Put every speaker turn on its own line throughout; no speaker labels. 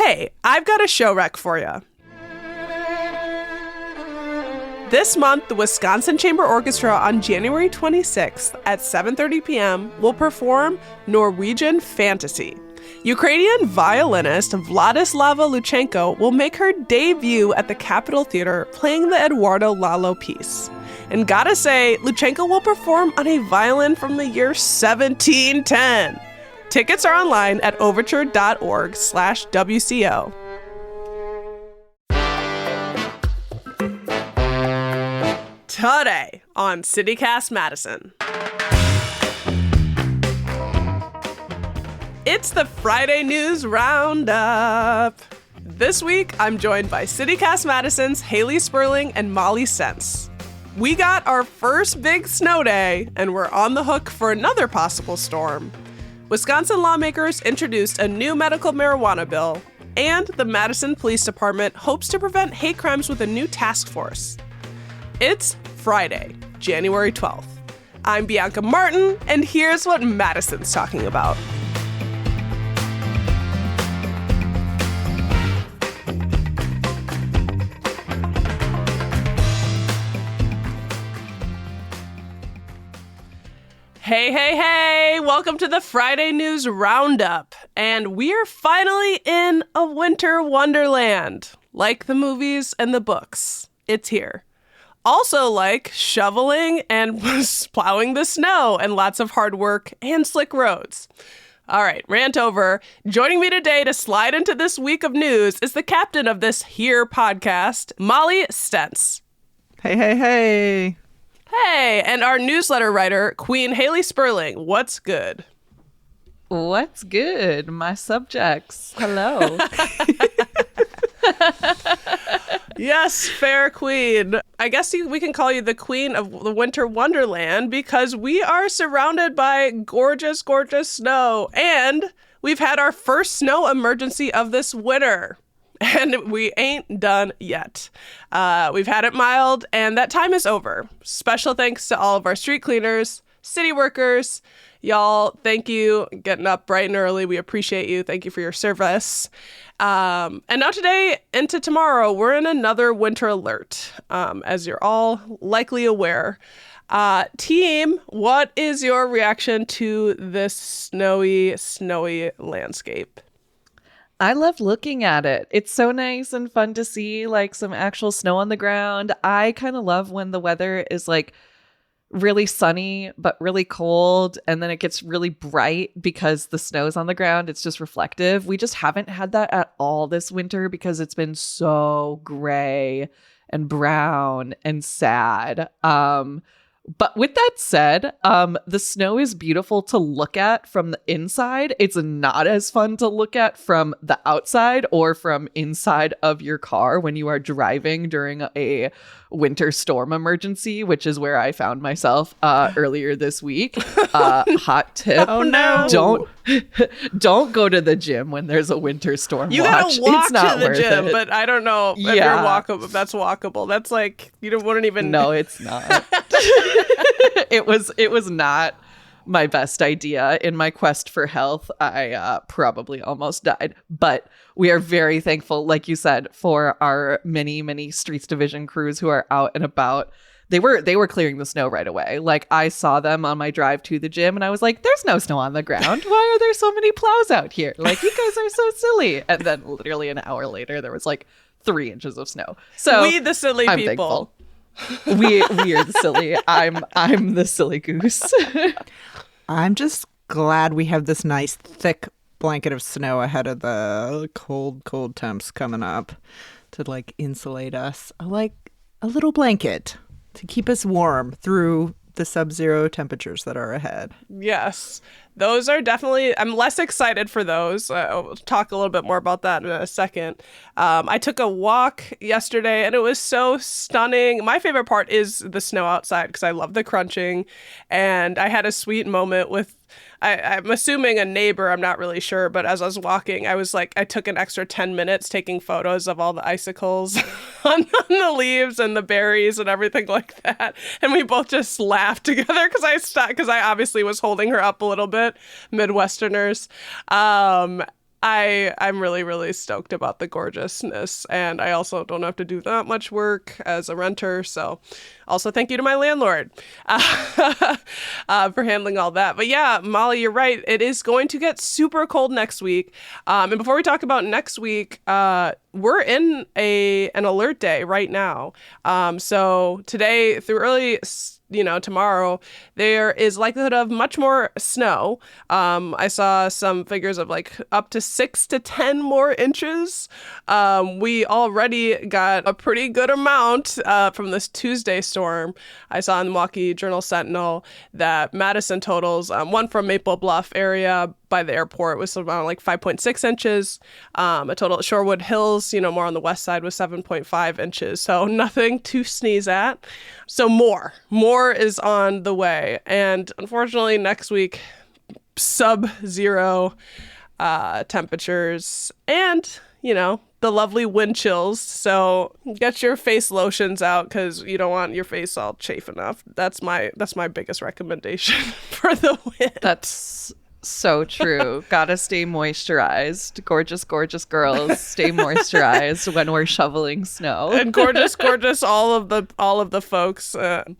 Hey, I've got a show rec for you. This month, the Wisconsin Chamber Orchestra on January 26th at 7:30 p.m. will perform Norwegian Fantasy. Ukrainian violinist Vladislava Luchenko will make her debut at the Capitol Theater playing the Eduardo Lalo piece. And gotta say, Luchenko will perform on a violin from the year 1710. Tickets are online at overture.org/WCO. Today on CityCast Madison. It's the Friday News Roundup. This week, I'm joined by CityCast Madison's Hayley Sperling and Molly Stentz. We got our first big snow day, and we're on the hook for another possible storm. Wisconsin lawmakers introduced a new medical marijuana bill, and the Madison Police Department hopes to prevent hate crimes with a new task force. It's Friday, January 12th. I'm Bianca Martin, and here's what Madison's talking about. Hey, welcome to the Friday News Roundup. And we're finally in a winter wonderland. Like the movies and the books, it's here. Also like shoveling and plowing the snow and lots of hard work and slick roads. All right, rant over. Joining me today to slide into this week of news is the captain of this here podcast, Molly Stentz.
Hey.
Hey, and our newsletter writer, Queen Hayley Sperling. What's good?
What's good? My subjects. Hello.
Yes, fair queen. I guess we can call you the queen of the winter wonderland because we are surrounded by gorgeous, gorgeous snow. And we've had our first snow emergency of this winter. And we ain't done yet. We've had it mild, and that time is over. Special thanks to all of our street cleaners, city workers. Y'all, thank you. Getting up bright and early. We appreciate you. Thank you for your service. And now today into tomorrow, we're in another winter alert, as you're all likely aware. Team, what is your reaction to this snowy landscape?
I love looking at it. It's so nice and fun to see like some actual snow on the ground. I kind of love when the weather is like really sunny, but really cold. And then it gets really bright because the snow's on the ground. It's just reflective. We just haven't had that at all this winter because it's been so gray and brown and sad. But with that said, the snow is beautiful to look at from the inside. It's not as fun to look at from the outside or from inside of your car when you are driving during a winter storm emergency, which is where I found myself earlier this week. Hot tip.
Oh no.
Don't go to the gym when there's a winter storm.
You gotta walk to the gym, but I don't know if you're walkable. That's walkable. That's like, you wouldn't even.
No, it's not. It was not my best idea. In my quest for health, I probably almost died. But we are very thankful, like you said, for our many Streets Division crews who are out and about. They were clearing the snow right away. Like, I saw them on my drive to the gym and I was like, there's no snow on the ground. Why are there so many plows out here? Like, you guys are so silly. And then literally an hour later, there was like 3 inches of snow. So
we the silly
I'm
people.
Thankful. we are the silly. I'm the silly goose.
I'm just glad we have this nice thick blanket of snow ahead of the cold temps coming up to like insulate us. I like a little blanket to keep us warm through the sub-zero temperatures that are ahead.
Yes, those are definitely, I'm less excited for those. I'll talk a little bit more about that in a second. I took a walk yesterday and it was so stunning. My favorite part is the snow outside because I love the crunching. And I had a sweet moment with, I'm assuming a neighbor, I'm not really sure, but as I was walking, I was like, I took an extra 10 minutes taking photos of all the icicles on the leaves and the berries and everything like that. And we both just laughed together because I stopped, because I obviously was holding her up a little bit, Midwesterners. I'm really, really stoked about the gorgeousness, and I also don't have to do that much work as a renter. So also thank you to my landlord for handling all that. But yeah, Molly, you're right. It is going to get super cold next week. And before we talk about next week, we're in an alert day right now. So today through early tomorrow, there is likelihood of much more snow. I saw some figures of like up to 6 to 10 more inches. We already got a pretty good amount from this Tuesday storm. I saw in the Milwaukee Journal-Sentinel that Madison totals, one from Maple Bluff area by the airport was around like 5.6 inches. A total at Shorewood Hills, more on the west side, was 7.5 inches. So nothing to sneeze at. So more is on the way. And unfortunately, next week, sub-zero temperatures and, the lovely wind chills. So get your face lotions out because you don't want your face all chafe enough. That's my biggest recommendation for the wind.
That's so true. Gotta stay moisturized. Gorgeous, gorgeous girls stay moisturized when we're shoveling snow.
And gorgeous, gorgeous all of the folks. But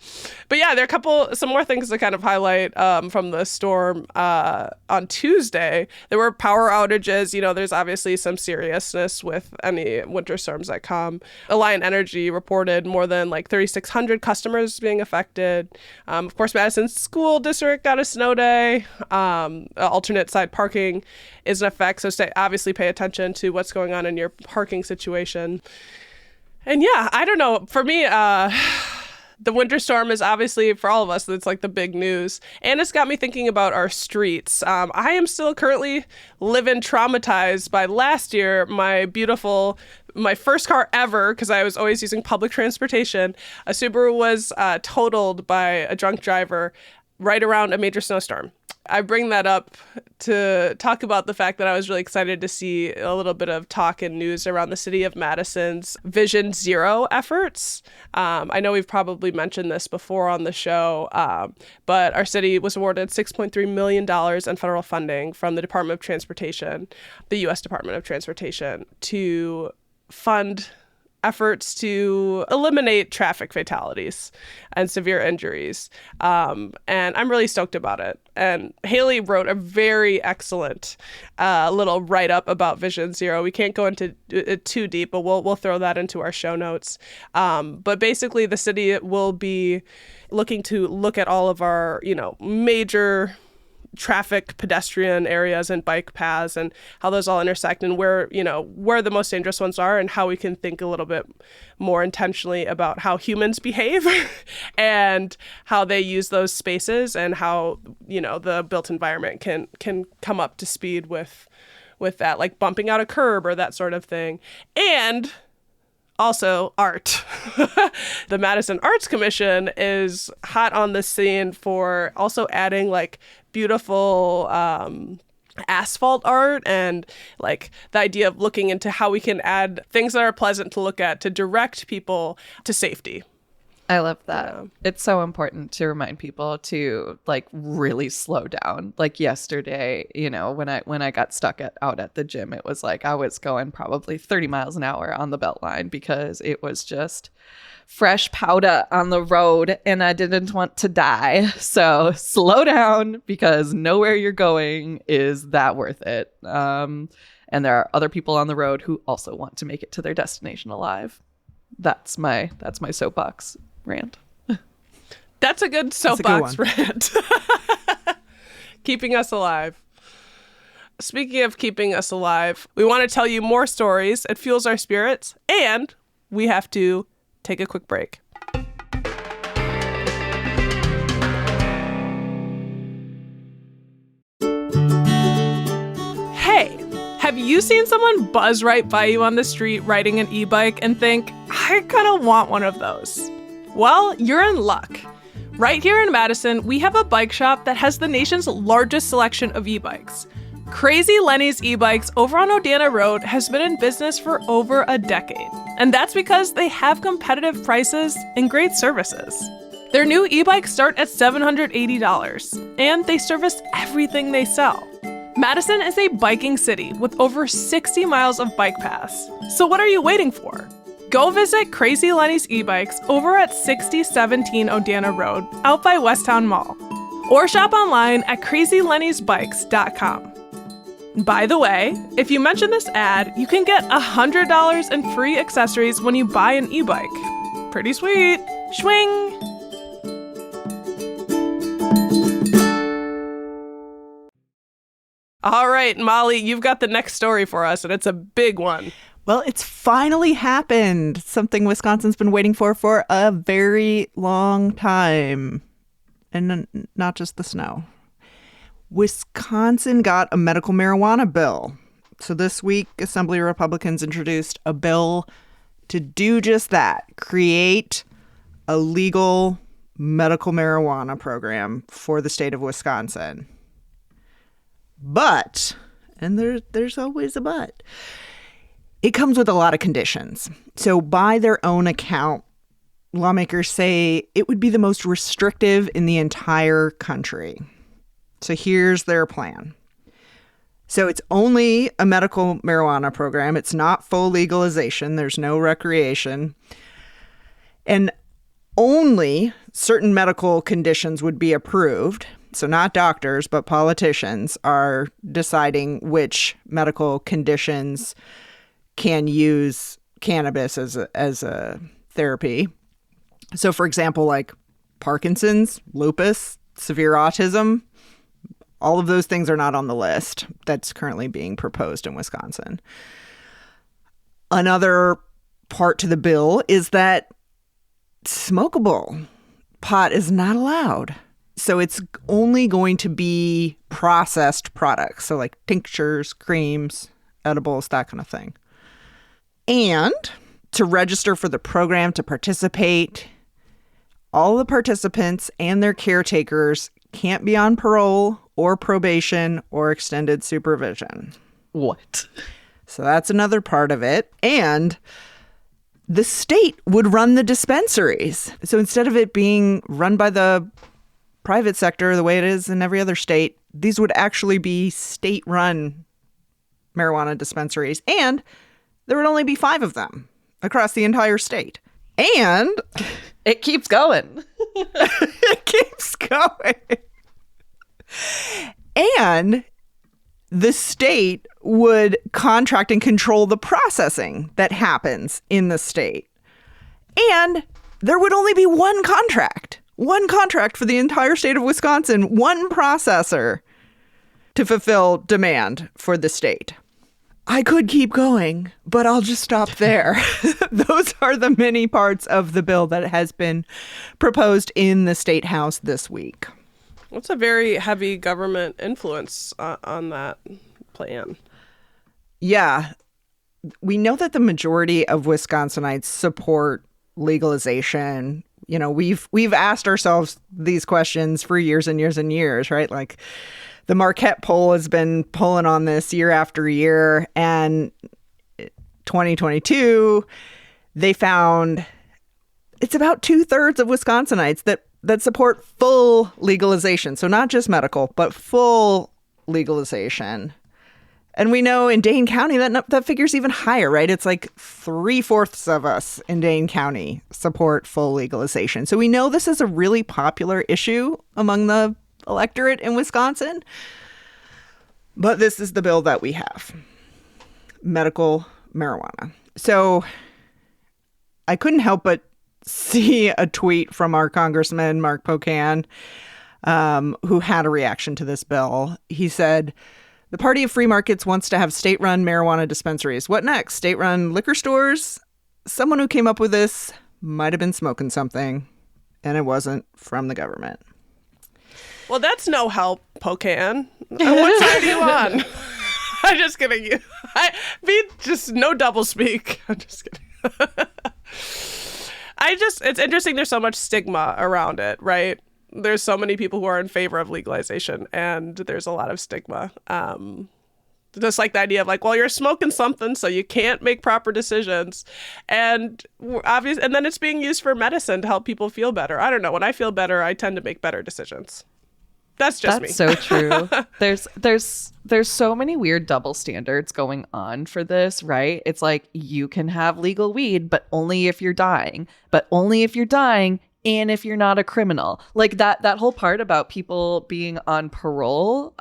yeah, there are some more things to kind of highlight from the storm. On Tuesday, there were power outages. There's obviously some seriousness with any winter storms that come. Alliant Energy reported more than like 3,600 customers being affected. Of course, Madison School District got a snow day. Alternate side parking is in effect, so obviously pay attention to what's going on in your parking situation. And yeah, I don't know. For me, the winter storm is obviously, for all of us, it's like the big news. And it's got me thinking about our streets. I am still currently living traumatized by last year, my first car ever, because I was always using public transportation. A Subaru was totaled by a drunk driver right around a major snowstorm. I bring that up to talk about the fact that I was really excited to see a little bit of talk and news around the city of Madison's Vision Zero efforts. I know we've probably mentioned this before on the show, but our city was awarded $6.3 million in federal funding from the Department of Transportation, the U.S. Department of Transportation, to fund efforts to eliminate traffic fatalities and severe injuries. And I'm really stoked about it. And Hayley wrote a very excellent little write-up about Vision Zero. We can't go into it too deep, but we'll throw that into our show notes. But basically, the city will be looking to look at all of our, major traffic, pedestrian areas and bike paths and how those all intersect and where the most dangerous ones are and how we can think a little bit more intentionally about how humans behave and how they use those spaces and how, the built environment can come up to speed with that, like bumping out a curb or that sort of thing. And also art. The Madison Arts Commission is hot on the scene for also adding like beautiful asphalt art and like the idea of looking into how we can add things that are pleasant to look at to direct people to safety.
I love that. Yeah. It's so important to remind people to like really slow down. Like yesterday, when I got stuck out at the gym, it was like I was going probably 30 miles an hour on the Beltline because it was just fresh powder on the road and I didn't want to die. So slow down because nowhere you're going is that worth it. And there are other people on the road who also want to make it to their destination alive. That's my soapbox rant.
That's a good soapbox rant. Keeping us alive. Speaking of keeping us alive, we want to tell you more stories. It fuels our spirits, and we have to take a quick break. Hey, have you seen someone buzz right by you on the street riding an e-bike and think, I kind of want one of those? Well, you're in luck. Right here in Madison, we have a bike shop that has the nation's largest selection of e-bikes. Crazy Lenny's e-bikes over on Odana Road has been in business for over a decade. And that's because they have competitive prices and great services. Their new e-bikes start at $780, and they service everything they sell. Madison is a biking city with over 60 miles of bike paths. So what are you waiting for? Go visit Crazy Lenny's e-bikes over at 6017 Odana Road, out by Westtown Mall. Or shop online at crazylennysbikes.com. By the way, if you mention this ad, you can get $100 in free accessories when you buy an e-bike. Pretty sweet. Schwing! All right, Molly, you've got the next story for us, and it's a big one.
Well, it's finally happened. Something Wisconsin's been waiting for a very long time. And not just the snow. Wisconsin got a medical marijuana bill. So this week, Assembly Republicans introduced a bill to do just that, create a legal medical marijuana program for the state of Wisconsin. But, and there's always a but, it comes with a lot of conditions. So by their own account, lawmakers say it would be the most restrictive in the entire country. So here's their plan. So it's only a medical marijuana program. It's not full legalization. There's no recreation. And only certain medical conditions would be approved. So not doctors, but politicians are deciding which medical conditions can use cannabis as a therapy. So, for example, like Parkinson's, lupus, severe autism, all of those things are not on the list that's currently being proposed in Wisconsin. Another part to the bill is that smokable pot is not allowed. So it's only going to be processed products. So like tinctures, creams, edibles, that kind of thing. And to register for the program, to participate, all the participants and their caretakers can't be on parole or probation or extended supervision.
What?
So that's another part of it. And the state would run the dispensaries. So instead of it being run by the private sector the way it is in every other state, these would actually be state-run marijuana dispensaries. And there would only be 5 of them across the entire state. And
it keeps going.
It keeps going. And the state would contract and control the processing that happens in the state. And there would only be one contract for the entire state of Wisconsin, one processor to fulfill demand for the state. I could keep going, but I'll just stop there. Those are the many parts of the bill that has been proposed in the State House this week.
What's a very heavy government influence on that plan?
Yeah. We know that the majority of Wisconsinites support legalization. You know, we've asked ourselves these questions for years and years and years, right? Like the Marquette poll has been pulling on this year after year, and 2022, they found it's about 2/3 of Wisconsinites that support full legalization. So not just medical, but full legalization. And we know in Dane County that figure's even higher, right? It's like 3/4 of us in Dane County support full legalization. So we know this is a really popular issue among the electorate in Wisconsin. But this is the bill that we have. Medical marijuana. So I couldn't help but see a tweet from our Congressman, Mark Pocan, who had a reaction to this bill. He said, "The Party of Free Markets wants to have state-run marijuana dispensaries. What next? State-run liquor stores? Someone who came up with this might have been smoking something, and it wasn't from the government."
Well, that's no help, Pocan. What side are you on? I'm just kidding. Just no double speak. I'm just kidding. It's interesting there's so much stigma around it, right? There's so many people who are in favor of legalization, and there's a lot of stigma. Just like the idea of like, well, you're smoking something, so you can't make proper decisions. And and then it's being used for medicine to help people feel better. I don't know. When I feel better, I tend to make better decisions. That's just me.
That's so true. There's so many weird double standards going on for this, right? It's like you can have legal weed, but only if you're dying. But only if you're dying and if you're not a criminal. Like that whole part about people being on parole,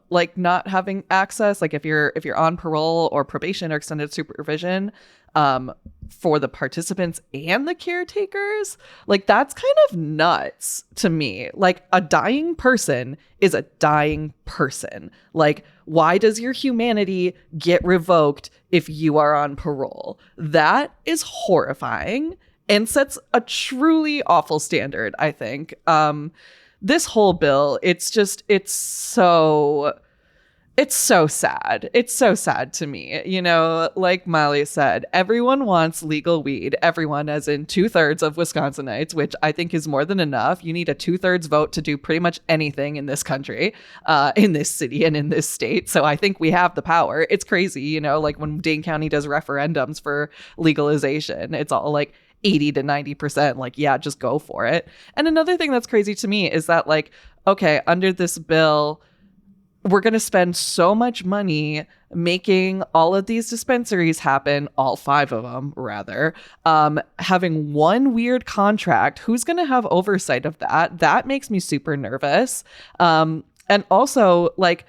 like not having access, like if you're on parole or probation or extended supervision, for the participants and the caretakers, like that's kind of nuts to me. Like a dying person is a dying person. Like, why does your humanity get revoked if you are on parole? That is horrifying and sets a truly awful standard, I think. This whole bill, it's so sad. It's so sad to me. You know, like Molly said, everyone wants legal weed. Everyone, as in 2/3 of Wisconsinites, which I think is more than enough. You need a 2/3 vote to do pretty much anything in this country, in this city and in this state. So I think we have the power. It's crazy, you know, like when Dane County does referendums for legalization, it's all like 80 to 90%, like, yeah, just go for it. And another thing that's crazy to me is that, like, okay, under this bill, we're going to spend so much money making all of these dispensaries happen, all 5 of them, rather, having one weird contract. Who's going to have oversight of that? That makes me super nervous. And also, like,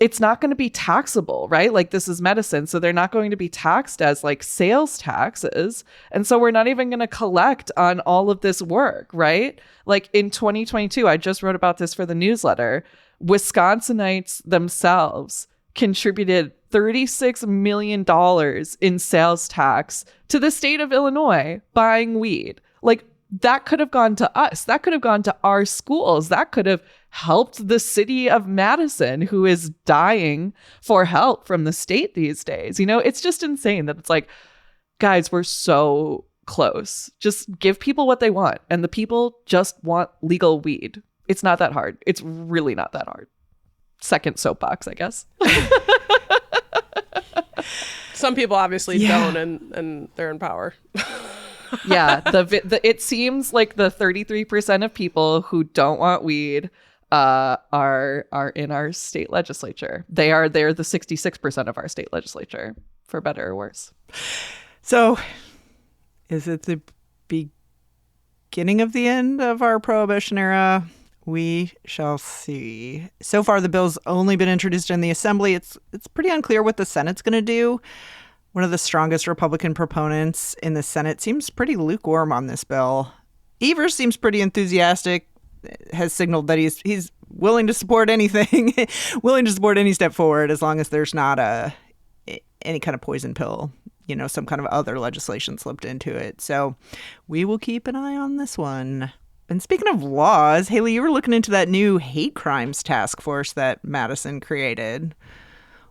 it's not going to be taxable, right? Like, this is medicine, so they're not going to be taxed as like sales taxes. And so we're not even going to collect on all of this work, right? Like in 2022, I just wrote about this for the newsletter. Wisconsinites themselves contributed $36 million in sales tax to the state of Illinois buying weed. Like, that could have gone to us. That could have gone to our schools. That could have helped the city of Madison, who is dying for help from the state these days. You know, it's just insane that it's like, guys, we're so close. Just give people what they want. And the people just want legal weed. It's not that hard. It's really not that hard. Second soapbox, I guess.
Some people obviously don't, and they're in power.
Yeah, it seems like the 33% of people who don't want weed are in our state legislature. They're the 66% of our state legislature, for better or worse.
So, is it the beginning of the end of our Prohibition era? We shall see. So far, the bill's only been introduced in the Assembly. It's pretty unclear what the Senate's going to do. One of the strongest Republican proponents in the Senate seems pretty lukewarm on this bill. Evers seems pretty enthusiastic, has signaled that he's willing to support anything, willing to support any step forward as long as there's not any kind of poison pill, you know, some kind of other legislation slipped into it. So we will keep an eye on this one. And speaking of laws, Hayley, you were looking into that new hate crimes task force that Madison created.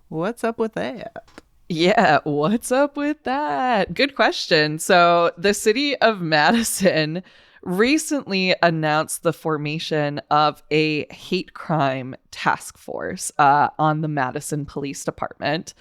What's up with that?
Yeah, what's up with that? Good question. So the city of Madison recently announced the formation of a hate crime task force on the Madison Police Department.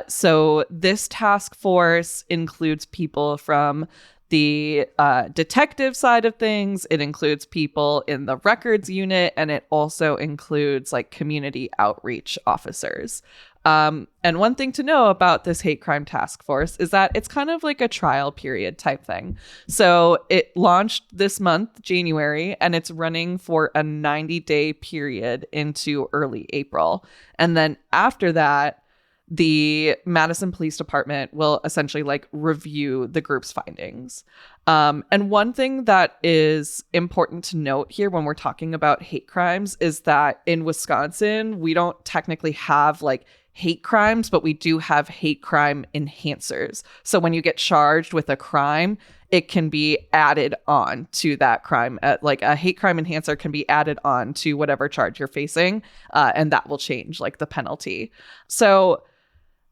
So this task force includes people from the detective side of things. It includes people in the records unit, and it also includes like community outreach officers. And one thing to know about this hate crime task force is that it's kind of like a trial period type thing. So it launched this month, January, and it's running for a 90-day period into early April. And then after that, the Madison Police Department will essentially like review the group's findings. And one thing that is important to note here when we're talking about hate crimes is that in Wisconsin, we don't technically have like hate crimes, but we do have hate crime enhancers. So when you get charged with a crime, it can be added on to that crime. Like a hate crime enhancer can be added on to whatever charge you're facing, and that will change like the penalty. So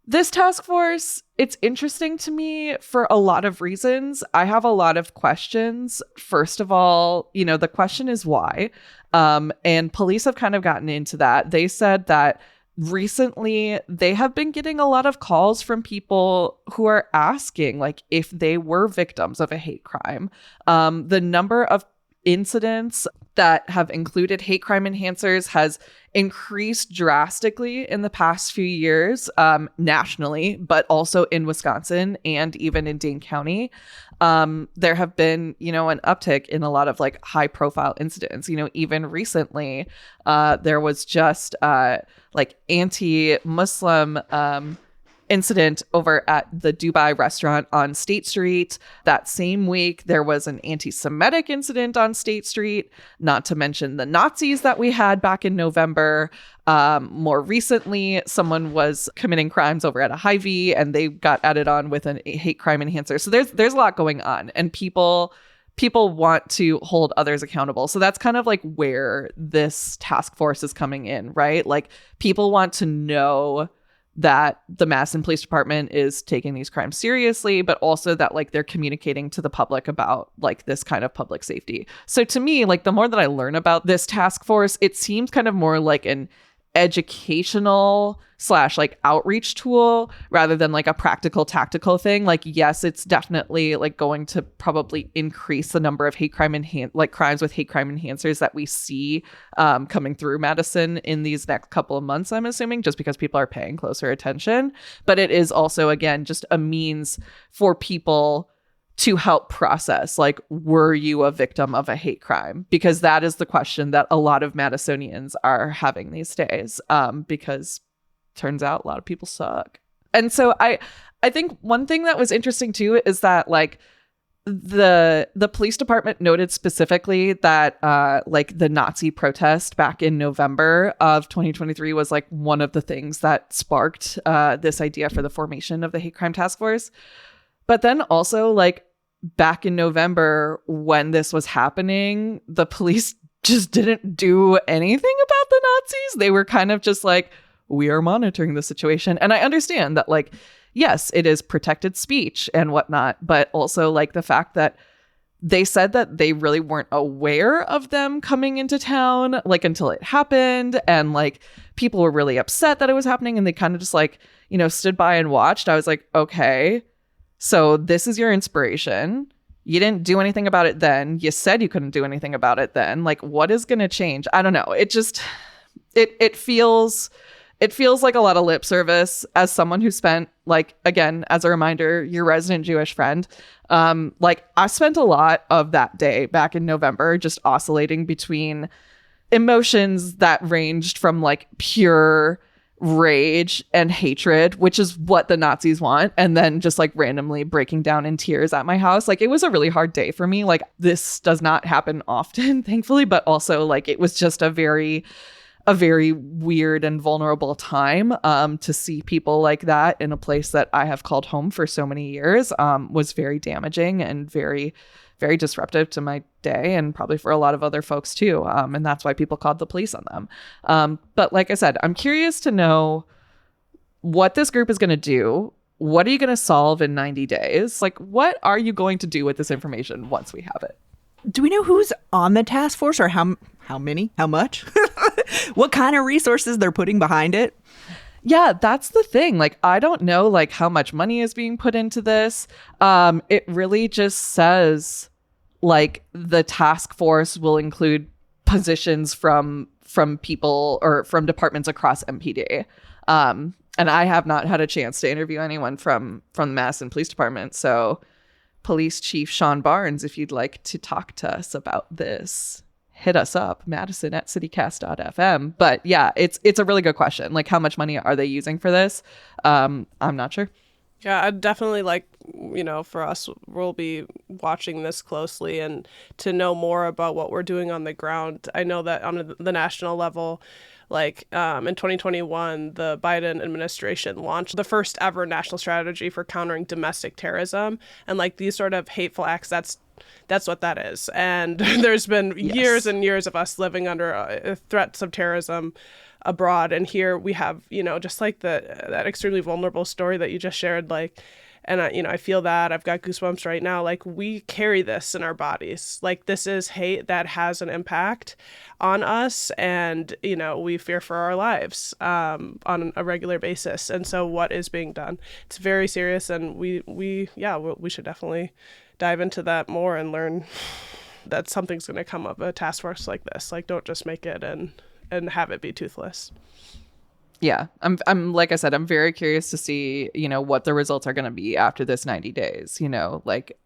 this task force, it's interesting to me for a lot of reasons. I have a lot of questions. First of all, you know, the question is why? And police have kind of gotten into that. They said that recently they have been getting a lot of calls from people who are asking like if they were victims of a hate crime. The number of incidents that have included hate crime enhancers has increased drastically in the past few years, nationally, but also in Wisconsin and even in Dane County. There have been, an uptick in a lot of like high profile incidents. Even recently, there was just like anti-Muslim incident over at the Dubai restaurant on State Street. That same week, there was an anti-Semitic incident on State Street, not to mention the Nazis that we had back in November. More recently, someone was committing crimes over at a Hy-Vee and they got added on with a hate crime enhancer. So there's a lot going on, and people want to hold others accountable. So that's kind of like where this task force is coming in, right? Like, people want to know that the Madison Police Department is taking these crimes seriously, but also that like they're communicating to the public about like this kind of public safety. So to me, like, the more that I learn about this task force, it seems kind of more like an educational / like outreach tool rather than like a practical tactical thing. Like, yes, it's definitely like going to probably increase the number of crimes with hate crime enhancers that we see coming through Madison in these next couple of months, I'm assuming, just because people are paying closer attention. But it is also, again, just a means for people to help process, like, were you a victim of a hate crime? Because that is the question that a lot of Madisonians are having these days, because turns out a lot of people suck. And so I think one thing that was interesting too is that like the police department noted specifically that like the Nazi protest back in November of 2023 was like one of the things that sparked this idea for the formation of the hate crime task force. But then also, like, back in November when this was happening, the police just didn't do anything about the Nazis. They were kind of just like, we are monitoring the situation. And I understand that, like, yes, it is protected speech and whatnot, but also like the fact that they said that they really weren't aware of them coming into town, like, until it happened. And like, people were really upset that it was happening, and they kind of just like, stood by and watched. I was like, okay, so this is your inspiration. You didn't do anything about it then. You said you couldn't do anything about it then. Like, what is going to change? I don't know. It just, it feels like a lot of lip service. As someone who spent, like, again, as a reminder, your resident Jewish friend, like, I spent a lot of that day back in November just oscillating between emotions that ranged from like pure rage and hatred, which is what the Nazis want, and then just like randomly breaking down in tears at my house. Like, it was a really hard day for me. Like, this does not happen often, thankfully, but also like it was just a very weird and vulnerable time to see people like that in a place that I have called home for so many years was very damaging and very, very disruptive to my day, and probably for a lot of other folks too. And that's why people called the police on them. But like I said, I'm curious to know what this group is going to do. What are you going to solve in 90 days? Like, what are you going to do with this information once we have it?
Do we know who's on the task force, or how many, how much, what kind of resources they're putting behind it?
Yeah, that's the thing. Like, I don't know, like, how much money is being put into this. It really just says, like, the task force will include positions from people or from departments across MPD. And I have not had a chance to interview anyone from the Madison Police Department. So, Police Chief Sean Barnes, if you'd like to talk to us about this, hit us up, madison@citycast.fm. But yeah, it's a really good question. Like, how much money are they using for this? I'm not sure.
Yeah, I'd definitely like, for us, we'll be watching this closely and to know more about what we're doing on the ground. I know that on the national level, like in 2021, the Biden administration launched the first ever national strategy for countering domestic terrorism. And like these sort of hateful acts, that's what that is. And there's been years and years of us living under threats of terrorism abroad. And here we have, just like that extremely vulnerable story that you just shared, like, and I feel that I've got goosebumps right now. Like, we carry this in our bodies. Like, this is hate that has an impact on us, and we fear for our lives on a regular basis. And so, what is being done? It's very serious, and we should definitely dive into that more and learn that something's going to come of a task force like this. Like, don't just make it and have it be toothless.
Yeah, I'm like I said, I'm very curious to see, what the results are going to be after this 90 days. Like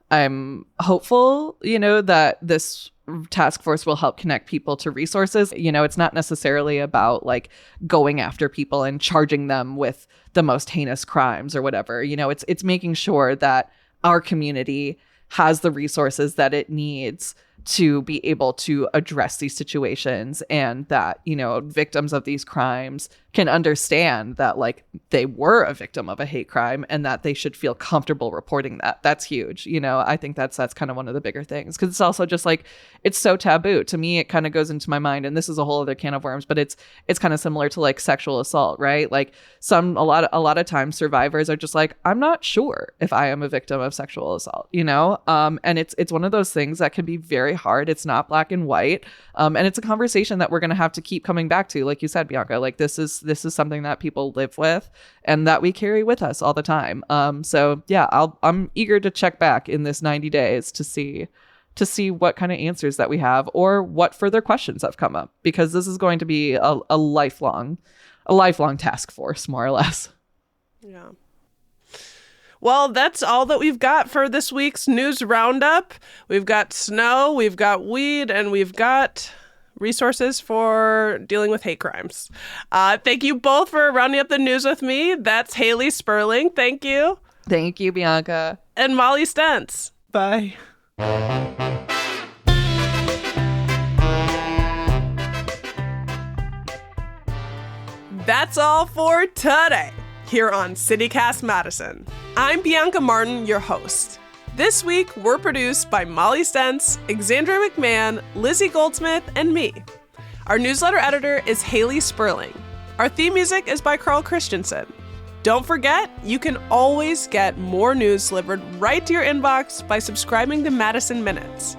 I'm hopeful, that this task force will help connect people to resources. It's not necessarily about like going after people and charging them with the most heinous crimes or whatever. It's making sure that our community has the resources that it needs to be able to address these situations, and that, victims of these crimes can understand that like they were a victim of a hate crime and that they should feel comfortable reporting that. That's huge. I think that's kind of one of the bigger things, because it's also just like, it's so taboo. To me, it kind of goes into my mind, and this is a whole other can of worms, but it's kind of similar to like sexual assault, right? Like a lot of times survivors are just like, I'm not sure if I am a victim of sexual assault, and it's one of those things that can be very hard. It's not black and white. And it's a conversation that we're going to have to keep coming back to. Like you said, Bianca, like this is something that people live with and that we carry with us all the time. So yeah, I'm eager to check back in this 90 days to see what kind of answers that we have or what further questions have come up, because this is going to be a lifelong task force, more or less.
Yeah. Well, that's all that we've got for this week's news roundup. We've got snow, we've got weed, and we've got resources for dealing with hate crimes. Thank you both for rounding up the news with me. That's Hayley Sperling. Thank you.
Thank you, Bianca.
And Molly Stentz.
Bye.
That's all for today here on CityCast Madison. I'm Bianca Martin, your host. This week, we're produced by Molly Stentz, Xandra McMahon, Lizzie Goldsmith, and me. Our newsletter editor is Hayley Sperling. Our theme music is by Carl Christensen. Don't forget, you can always get more news delivered right to your inbox by subscribing to Madison Minutes.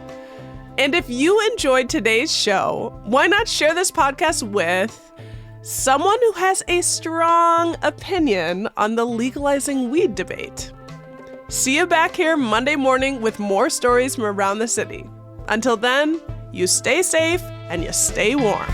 And if you enjoyed today's show, why not share this podcast with someone who has a strong opinion on the legalizing weed debate? See you back here Monday morning with more stories from around the city. Until then, you stay safe and you stay warm.